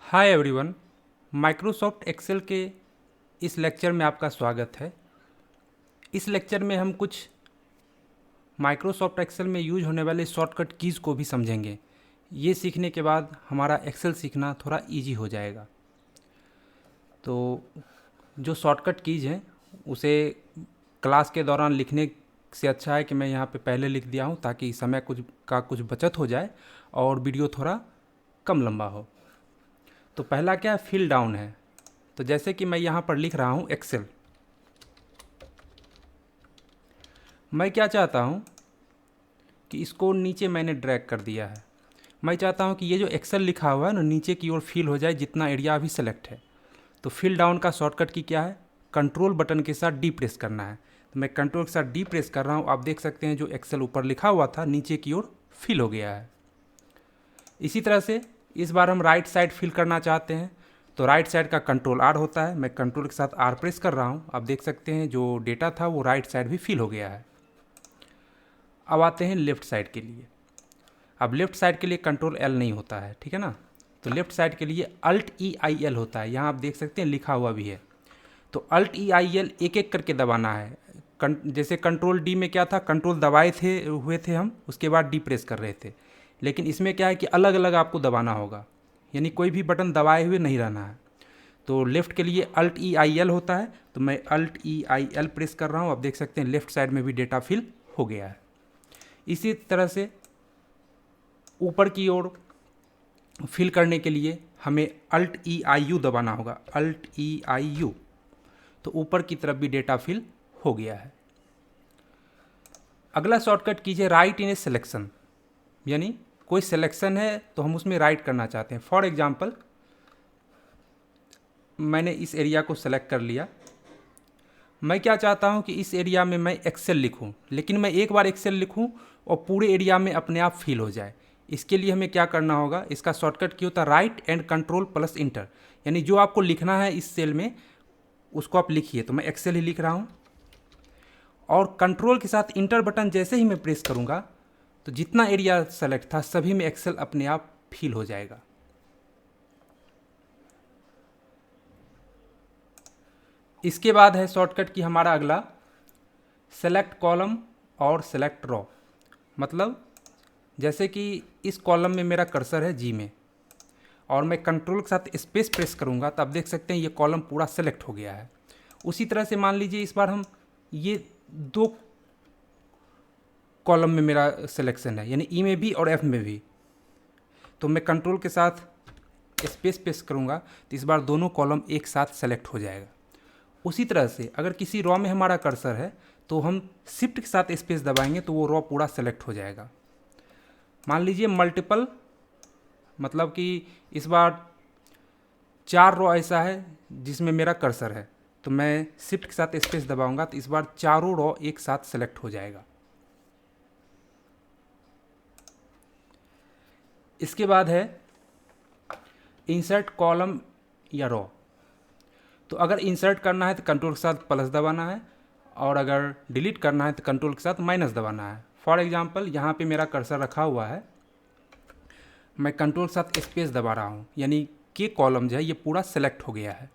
Hi everyone. Microsoft Excel के इस lecture में आपका स्वागत है। इस लेक्चर में हम कुछ माइक्रोसॉफ्ट एक्सेल में यूज होने वाले शॉर्टकट कीज़ को भी समझेंगे। ये सीखने के बाद हमारा एक्सेल सीखना थोड़ा इजी हो जाएगा। तो जो शॉर्टकट कीज़ हैं उसे क्लास के दौरान लिखने से अच्छा है कि मैं यहाँ पे पहले लिख दिया हूँ, ताकि समय कुछ बचत हो जाए और वीडियो थोड़ा कम लंबा हो। तो पहला क्या है, फिल डाउन है। तो जैसे कि मैं यहाँ पर लिख रहा हूँ एक्सेल, मैं क्या चाहता हूँ कि इसको नीचे मैंने ड्रैग कर दिया है। मैं चाहता हूँ कि ये जो एक्सेल लिखा हुआ है ना, नीचे की ओर फिल हो जाए जितना एरिया अभी सेलेक्ट है। तो फिल डाउन का शॉर्टकट की क्या है, कंट्रोल बटन के साथ डी प्रेस करना है। तो मैं कंट्रोल के साथ डी प्रेस कर रहा हूँ। आप देख सकते हैं जो एक्सेल ऊपर लिखा हुआ था नीचे की ओर फिल हो गया है। इसी तरह से इस बार हम राइट साइड फिल करना चाहते हैं, तो राइट साइड का कंट्रोल आर होता है। मैं कंट्रोल के साथ आर प्रेस कर रहा हूँ। आप देख सकते हैं जो डेटा था वो राइट साइड भी फिल हो गया है। अब आते हैं लेफ्ट साइड के लिए। अब लेफ्ट साइड के लिए कंट्रोल एल नहीं होता है, ठीक है ना। तो लेफ्ट साइड के लिए अल्ट ई आई एल होता है। यहाँ आप देख सकते हैं लिखा हुआ भी है। तो अल्ट ई आई एल एक एक करके दबाना है। जैसे कंट्रोल डी में क्या था, कंट्रोल दबाए हुए थे हम, उसके बाद डी प्रेस कर रहे थे। लेकिन इसमें क्या है कि अलग अलग आपको दबाना होगा, यानी कोई भी बटन दबाए हुए नहीं रहना है। तो लेफ़्ट के लिए अल्ट ई आई एल होता है। तो मैं alt E I L press कर रहा हूँ। आप देख सकते हैं लेफ्ट साइड में भी डेटा फिल हो गया है। इसी तरह से ऊपर की ओर फिल करने के लिए हमें अल्ट ई आई यू दबाना होगा, अल्ट ई आई यू। तो ऊपर की तरफ भी डेटा फिल हो गया है। अगला शॉर्टकट कीजिए राइट इन ए सिलेक्शन, यानी कोई सिलेक्शन है तो हम उसमें राइट करना चाहते हैं। फॉर एग्जांपल मैंने इस एरिया को सेलेक्ट कर लिया। मैं क्या चाहता हूं कि इस एरिया में मैं एक्सेल लिखूं, लेकिन मैं एक बार एक्सेल लिखूं और पूरे एरिया में अपने आप फिल हो जाए। इसके लिए हमें क्या करना होगा, इसका शॉर्टकट क्या होता है, right and control plus inter. यानी जो आपको लिखना है इस सेल में उसको आप लिखिए। तो मैं एक्सेल ही लिख रहा हूँ और कंट्रोल के साथ इंटर बटन जैसे ही मैं प्रेस करूँगा तो जितना एरिया सेलेक्ट था सभी में एक्सेल अपने आप फिल हो जाएगा। इसके बाद है शॉर्टकट की हमारा अगला सेलेक्ट कॉलम और सेलेक्ट रो। मतलब जैसे कि इस कॉलम में मेरा कर्सर है जी में, और मैं कंट्रोल के साथ स्पेस प्रेस करूँगा तो आप देख सकते हैं ये कॉलम पूरा सेलेक्ट हो गया है। उसी तरह से मान लीजिए इस बार हम ये दो कॉलम में मेरा सिलेक्शन है, यानी ई में भी और एफ में भी। तो मैं कंट्रोल के साथ स्पेस प्रेस करूँगा तो इस बार दोनों कॉलम एक साथ सेलेक्ट हो जाएगा। उसी तरह से अगर किसी रॉ में हमारा कर्सर है तो हम शिफ्ट के साथ स्पेस दबाएंगे तो वो रॉ पूरा सेलेक्ट हो जाएगा। मान लीजिए मल्टीपल, मतलब कि इस बार 4 रॉ ऐसा है जिसमें मेरा कर्सर है, तो मैं शिफ्ट के साथ स्पेस दबाऊंगा तो इस बार चारों रॉ एक साथ सेलेक्ट हो जाएगा। इसके बाद है इंसर्ट कॉलम या रॉ। तो अगर इंसर्ट करना है तो कंट्रोल के साथ प्लस दबाना है, और अगर डिलीट करना है तो कंट्रोल के साथ माइनस दबाना है। फॉर एग्जांपल यहाँ पे मेरा कर्सर रखा हुआ है, मैं कंट्रोल के साथ स्पेस दबा रहा हूँ, यानी के कॉलम जो है ये पूरा सेलेक्ट हो गया है।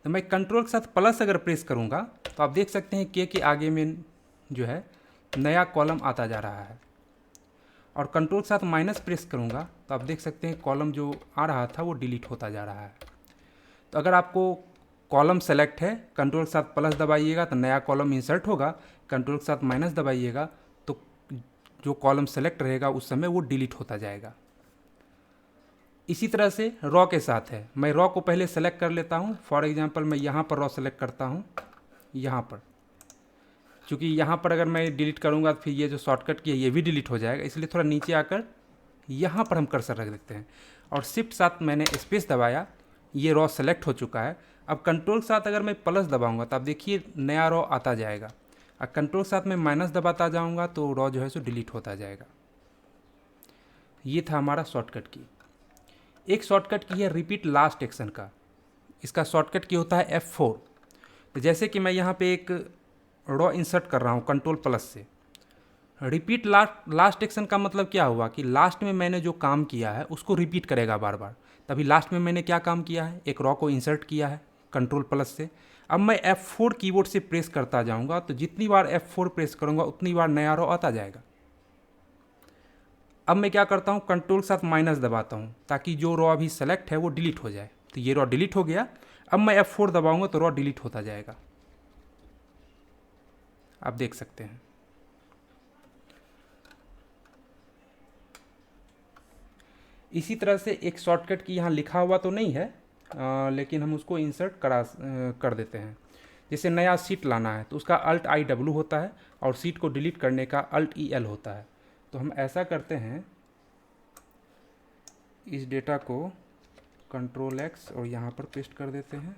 तो मैं कंट्रोल के साथ प्लस अगर प्रेस करूँगा तो आप देख सकते हैं के आगे में जो है नया कॉलम आता जा रहा है, और कंट्रोल के साथ माइनस प्रेस करूँगा तो आप देख सकते हैं कॉलम जो आ रहा था वो डिलीट होता जा रहा है। तो अगर आपको कॉलम सेलेक्ट है, कंट्रोल के साथ प्लस दबाइएगा तो नया कॉलम इंसर्ट होगा, कंट्रोल के साथ माइनस दबाइएगा तो जो कॉलम सेलेक्ट रहेगा उस समय वो डिलीट होता जाएगा। इसी तरह से रॉ के साथ है, मैं रॉ को पहले सेलेक्ट कर लेता हूँ। फॉर एग्जांपल मैं यहाँ पर रॉ सेलेक्ट करता हूँ, यहाँ पर, क्योंकि यहाँ पर अगर मैं डिलीट करूँगा तो फिर ये जो शॉर्टकट की है ये भी डिलीट हो जाएगा, इसलिए थोड़ा नीचे आकर यहाँ पर हम कर्सर रख देते हैं और शिफ्ट साथ मैंने स्पेस दबाया, ये रॉ सेलेक्ट हो चुका है। अब कंट्रोल के साथ अगर मैं प्लस दबाऊंगा तो आप देखिए नया रॉ आता जाएगा, और कंट्रोल के साथ मैं माइनस दबाता जाऊंगा तो रॉ जो है सो डिलीट होता जाएगा। ये था हमारा शॉर्टकट की। एक शॉर्टकट की है रिपीट लास्ट एक्शन का, इसका शॉर्टकट की होता है F4। तो जैसे कि मैं यहाँ पे एक रॉ इंसर्ट कर रहा हूँ कंट्रोल प्लस से, रिपीट लास्ट एक्शन का मतलब क्या हुआ कि लास्ट में मैंने जो काम किया है उसको रिपीट करेगा बार बार। तभी लास्ट में मैंने क्या काम किया है, एक रॉ को इंसर्ट किया है कंट्रोल प्लस से। अब मैं F4 कीबोर्ड से प्रेस करता जाऊंगा, तो जितनी बार F4 प्रेस करूंगा उतनी बार नया रॉ आता जाएगा। अब मैं क्या करता हूँ, कंट्रोल के साथ माइनस दबाता हूँ ताकि जो रॉ अभी सेलेक्ट है वो डिलीट हो जाए। तो ये रॉ डिलीट हो गया। अब मैं F4 दबाऊंगा तो रॉ डिलीट होता जाएगा, आप देख सकते हैं। इसी तरह से एक शॉर्टकट की यहाँ लिखा हुआ तो नहीं है, लेकिन हम उसको इंसर्ट कर देते हैं। जैसे नया सीट लाना है तो उसका Alt-I-W होता है और सीट को डिलीट करने का Alt-E-L होता है। तो हम ऐसा करते हैं, इस डेटा को कंट्रोल X और यहाँ पर पेस्ट कर देते हैं।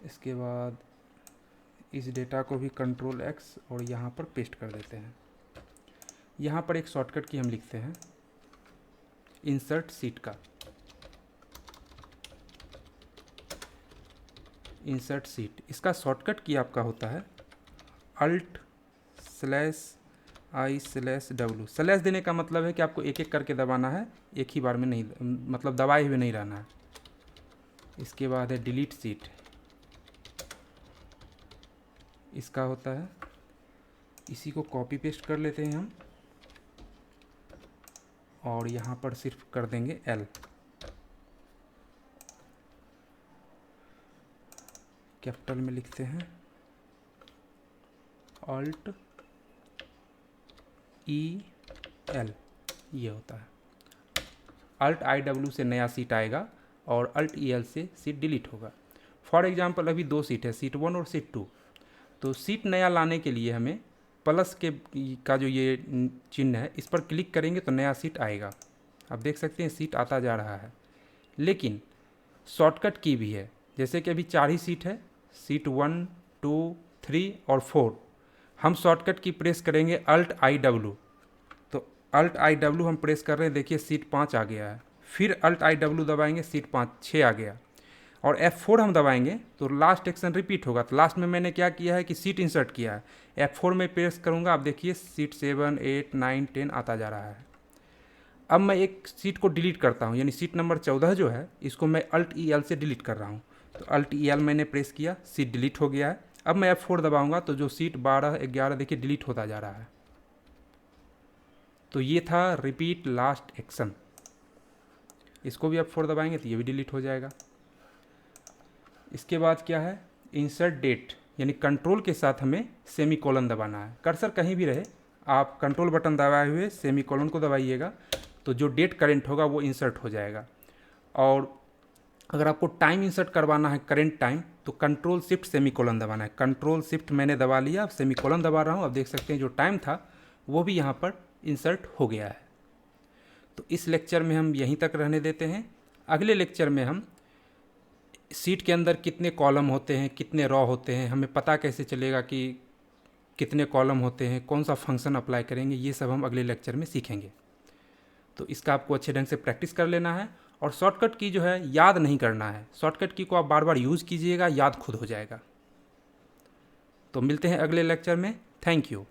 इसके बाद इस डेटा को भी कंट्रोल X और यहाँ पर पेस्ट कर देते हैं। यहाँ पर एक शॉर्टकट की हम लिखते हैं, इंसर्ट सीट का, इंसर्ट सीट। इसका शॉर्टकट की आपका होता है Alt/I/W। स्लैश देने का मतलब है कि आपको एक एक करके दबाना है, एक ही बार में नहीं, मतलब दबाए हुए नहीं रहना है। इसके बाद है डिलीट सीट, इसका होता है, इसी को कॉपी पेस्ट कर लेते हैं हम और यहाँ पर सिर्फ कर देंगे L। कैपिटल में लिखते हैं Alt-E-L, ये होता है। Alt-I-W से नया सीट आएगा और Alt-E-L से सीट डिलीट होगा। फॉर एग्जांपल अभी दो सीट है, सीट 1 और सीट 2। तो सीट नया लाने के लिए हमें प्लस का जो ये चिन्ह है इस पर क्लिक करेंगे तो नया सीट आएगा। आप देख सकते हैं सीट आता जा रहा है। लेकिन शॉर्टकट की भी है, जैसे कि अभी 4 ही सीट है, सीट 1, 2, 3 और 4। हम शॉर्टकट की प्रेस करेंगे Alt-I-W, तो Alt-I-W हम प्रेस कर रहे हैं, देखिए सीट 5 आ गया है। फिर Alt-I-W दबाएंगे, सीट 6 आ गया। और F4 हम दबाएंगे तो लास्ट एक्शन रिपीट होगा। तो लास्ट में मैंने क्या किया है कि सीट इंसर्ट किया है। F4 में प्रेस करूँगा, आप देखिए सीट 7, 8, 9, 10 आता जा रहा है। अब मैं एक सीट को डिलीट करता हूँ, यानी सीट नंबर 14 जो है इसको मैं Alt-E-L से डिलीट कर रहा हूँ। तो Alt-E-L मैंने प्रेस किया, सीट डिलीट हो गया है। अब मैं F4 दबाऊँगा तो जो सीट 12, 11 देखिए डिलीट होता जा रहा है। तो ये था रिपीट लास्ट एक्शन। इसको भी F4 दबाएंगे तो ये भी डिलीट हो जाएगा। इसके बाद क्या है, इंसर्ट डेट, यानी कंट्रोल के साथ हमें सेमीकोलन दबाना है। कर्सर कहीं भी रहे, आप कंट्रोल बटन दबाए हुए सेमीकोलन को दबाइएगा तो जो डेट करेंट होगा वो इंसर्ट हो जाएगा। और अगर आपको टाइम इंसर्ट करवाना है, करेंट टाइम, तो कंट्रोल शिफ्ट सेमीकोलन दबाना है। कंट्रोल शिफ्ट मैंने दबा लिया, अब सेमीकोलन दबा रहा हूँ। अब देख सकते हैं जो टाइम था वो भी यहाँ पर इंसर्ट हो गया है। तो इस लेक्चर में हम यहीं तक रहने देते हैं। अगले लेक्चर में हम सीट के अंदर कितने कॉलम होते हैं, कितने रॉ होते हैं, हमें पता कैसे चलेगा कि कितने कॉलम होते हैं, कौन सा फंक्शन अप्लाई करेंगे, ये सब हम अगले लेक्चर में सीखेंगे। तो इसका आपको अच्छे ढंग से प्रैक्टिस कर लेना है। और शॉर्टकट की जो है याद नहीं करना है, शॉर्टकट की को आप बार बार यूज़ कीजिएगा, याद खुद हो जाएगा। तो मिलते हैं अगले लेक्चर में। Thank you.